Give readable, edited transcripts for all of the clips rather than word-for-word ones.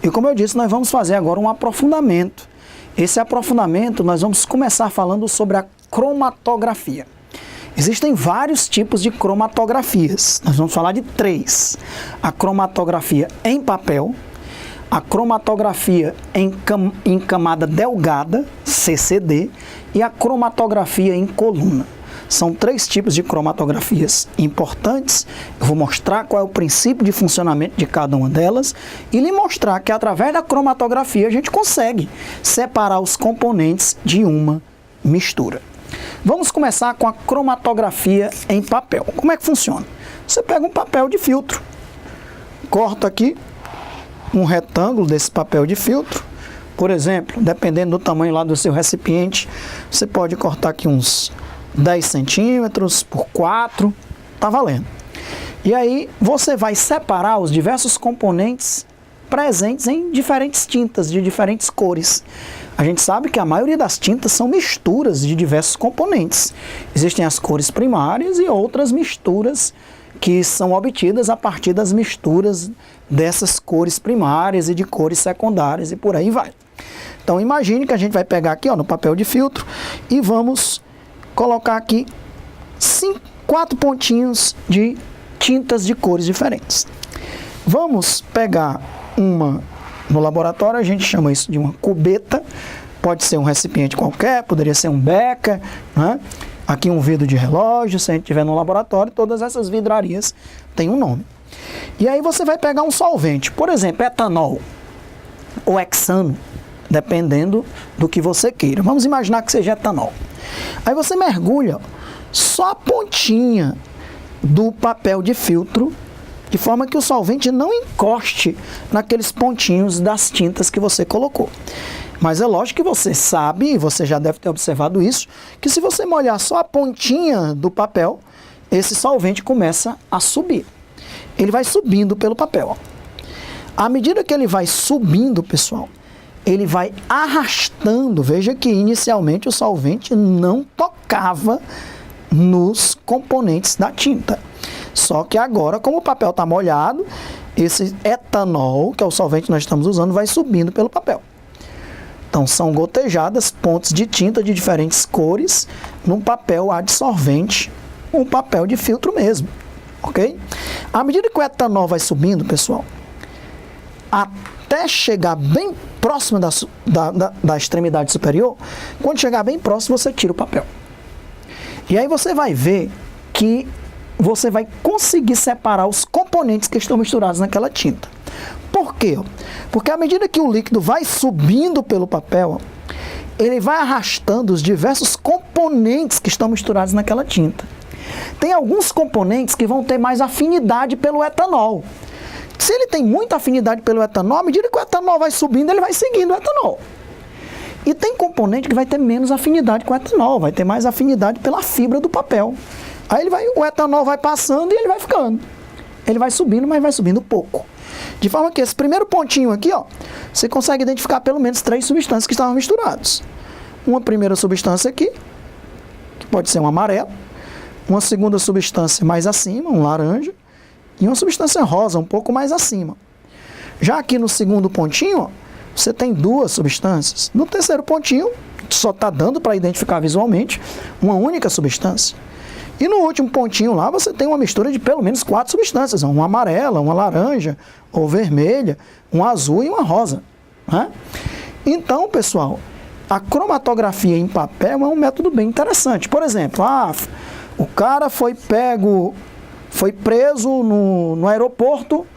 E como eu disse, nós vamos fazer agora um aprofundamento. Esse aprofundamento nós vamos começar falando sobre a cromatografia. Existem vários tipos de cromatografias. Nós vamos falar de 3. A cromatografia em papel, a cromatografia em camada delgada, CCD, e a cromatografia em coluna. São 3 tipos de cromatografias importantes. Eu vou mostrar qual é o princípio de funcionamento de cada uma delas e lhe mostrar que através da cromatografia a gente consegue separar os componentes de uma mistura. Vamos começar com a cromatografia em papel. Como é que funciona? Você pega um papel de filtro, corta aqui um retângulo desse papel de filtro. Por exemplo, dependendo do tamanho lá do seu recipiente, você pode cortar aqui uns 10 centímetros por 4, tá valendo. E aí você vai separar os diversos componentes presentes em diferentes tintas, de diferentes cores. A gente sabe que a maioria das tintas são misturas de diversos componentes. Existem as cores primárias e outras misturas que são obtidas a partir das misturas dessas cores primárias e de cores secundárias e por aí vai. Então imagine que a gente vai pegar aqui, ó, no papel de filtro e vamos colocar aqui 4 pontinhos de tintas de cores diferentes. Vamos pegar uma, no laboratório a gente chama isso de uma cubeta, pode ser um recipiente qualquer, poderia ser um becker, né? Aqui um vidro de relógio, se a gente tiver no laboratório, todas essas vidrarias têm um nome. E aí você vai pegar um solvente, por exemplo, etanol ou hexano, dependendo do que você queira. Vamos imaginar que seja etanol. Aí você mergulha só a pontinha do papel de filtro, de forma que o solvente não encoste naqueles pontinhos das tintas que você colocou. Mas é lógico que você sabe, e você já deve ter observado isso, que se você molhar só a pontinha do papel, esse solvente começa a subir. Ele vai subindo pelo papel. À medida que ele vai subindo, pessoal, ele vai arrastando. Veja que inicialmente o solvente não tocava nos componentes da tinta. Só que agora, como o papel está molhado, esse etanol, que é o solvente que nós estamos usando, vai subindo pelo papel. Então são gotejadas pontos de tinta de diferentes cores num papel adsorvente, um papel de filtro mesmo, ok? À medida que o etanol vai subindo, pessoal, até chegar bem próximo da extremidade superior, quando chegar bem próximo, você tira o papel. E aí você vai ver que você vai conseguir separar os componentes que estão misturados naquela tinta. Por quê? Porque à medida que o líquido vai subindo pelo papel, ele vai arrastando os diversos componentes que estão misturados naquela tinta. Tem alguns componentes que vão ter mais afinidade pelo etanol. Se ele tem muita afinidade pelo etanol, à medida que o etanol vai subindo, ele vai seguindo o etanol. E tem componente que vai ter menos afinidade com o etanol, vai ter mais afinidade pela fibra do papel. Aí o etanol vai passando e ele vai ficando. Ele vai subindo, mas vai subindo pouco. De forma que esse primeiro pontinho aqui, ó, você consegue identificar pelo menos 3 substâncias que estavam misturadas. Uma primeira substância aqui, que pode ser um amarelo. Uma segunda substância mais acima, um laranja. E uma substância rosa, um pouco mais acima. Já aqui no segundo pontinho, ó, você tem 2 substâncias. No terceiro pontinho, só está dando para identificar visualmente uma única substância. E no último pontinho lá, você tem uma mistura de pelo menos 4 substâncias. Uma amarela, uma laranja, ou vermelha, um azul e uma rosa, né? Então, pessoal, a cromatografia em papel é um método bem interessante. Por exemplo, o cara foi preso no aeroporto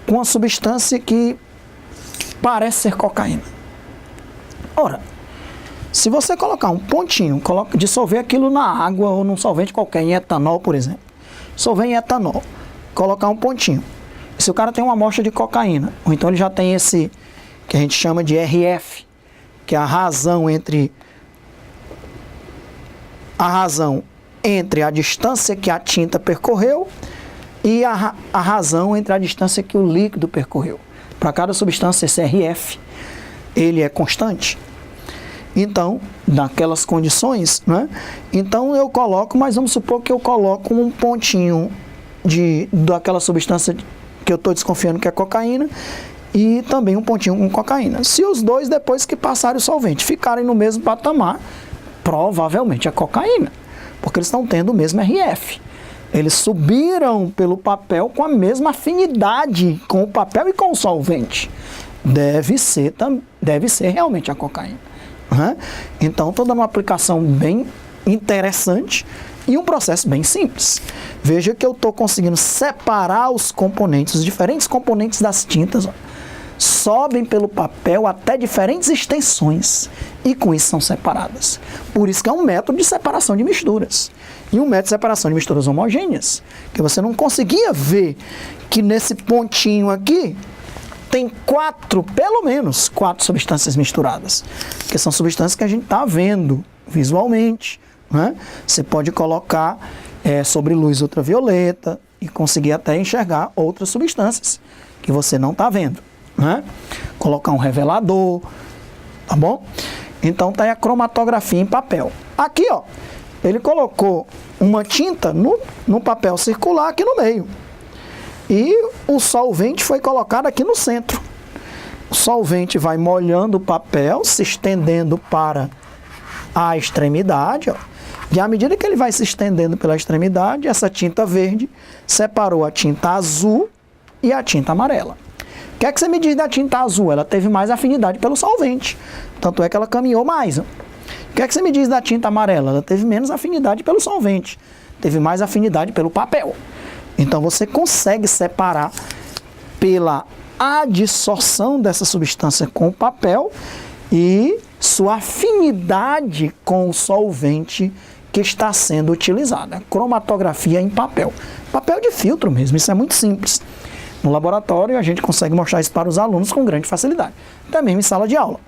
com uma substância que parece ser cocaína. Ora, se você colocar um pontinho, dissolver aquilo na água ou num solvente qualquer, em etanol, por exemplo, dissolver em etanol, colocar um pontinho. Se o cara tem uma amostra de cocaína, ou então ele já tem esse que a gente chama de RF, que é a razão entre a distância que a tinta percorreu e a razão entre a distância que o líquido percorreu. Para cada substância, esse RF, ele é constante. Então, naquelas condições, né? Então eu coloco, mas vamos supor que eu coloco um pontinho daquela substância que eu estou desconfiando que é cocaína e também um pontinho com cocaína. Se os dois, depois que passarem o solvente, ficarem no mesmo patamar, provavelmente é cocaína, porque eles estão tendo o mesmo RF. Eles subiram pelo papel com a mesma afinidade com o papel e com o solvente. Deve ser realmente a cocaína. Né? Então, estou dando uma aplicação bem interessante e um processo bem simples. Veja que eu estou conseguindo separar os componentes, os diferentes componentes das tintas, ó, sobem pelo papel até diferentes extensões e com isso são separadas. Por isso que é um método de separação de misturas. E um método de separação de misturas homogêneas, que você não conseguia ver que nesse pontinho aqui tem pelo menos quatro substâncias misturadas, que são substâncias que a gente está vendo visualmente. Né? Você pode colocar sobre luz ultravioleta e conseguir até enxergar outras substâncias que você não está vendo. Né? Colocar um revelador, tá bom? Então tá aí a cromatografia em papel. Aqui, ó, ele colocou uma tinta no papel circular aqui no meio. E o solvente foi colocado aqui no centro. O solvente vai molhando o papel, se estendendo para a extremidade, ó. E à medida que ele vai se estendendo pela extremidade, essa tinta verde separou a tinta azul e a tinta amarela. O que é que você me diz da tinta azul? Ela teve mais afinidade pelo solvente, tanto é que ela caminhou mais. O que é que você me diz da tinta amarela? Ela teve menos afinidade pelo solvente, teve mais afinidade pelo papel. Então você consegue separar pela adsorção dessa substância com o papel e sua afinidade com o solvente que está sendo utilizada. Cromatografia em papel. Papel de filtro mesmo, isso é muito simples. No laboratório a gente consegue mostrar isso para os alunos com grande facilidade. Até mesmo em sala de aula.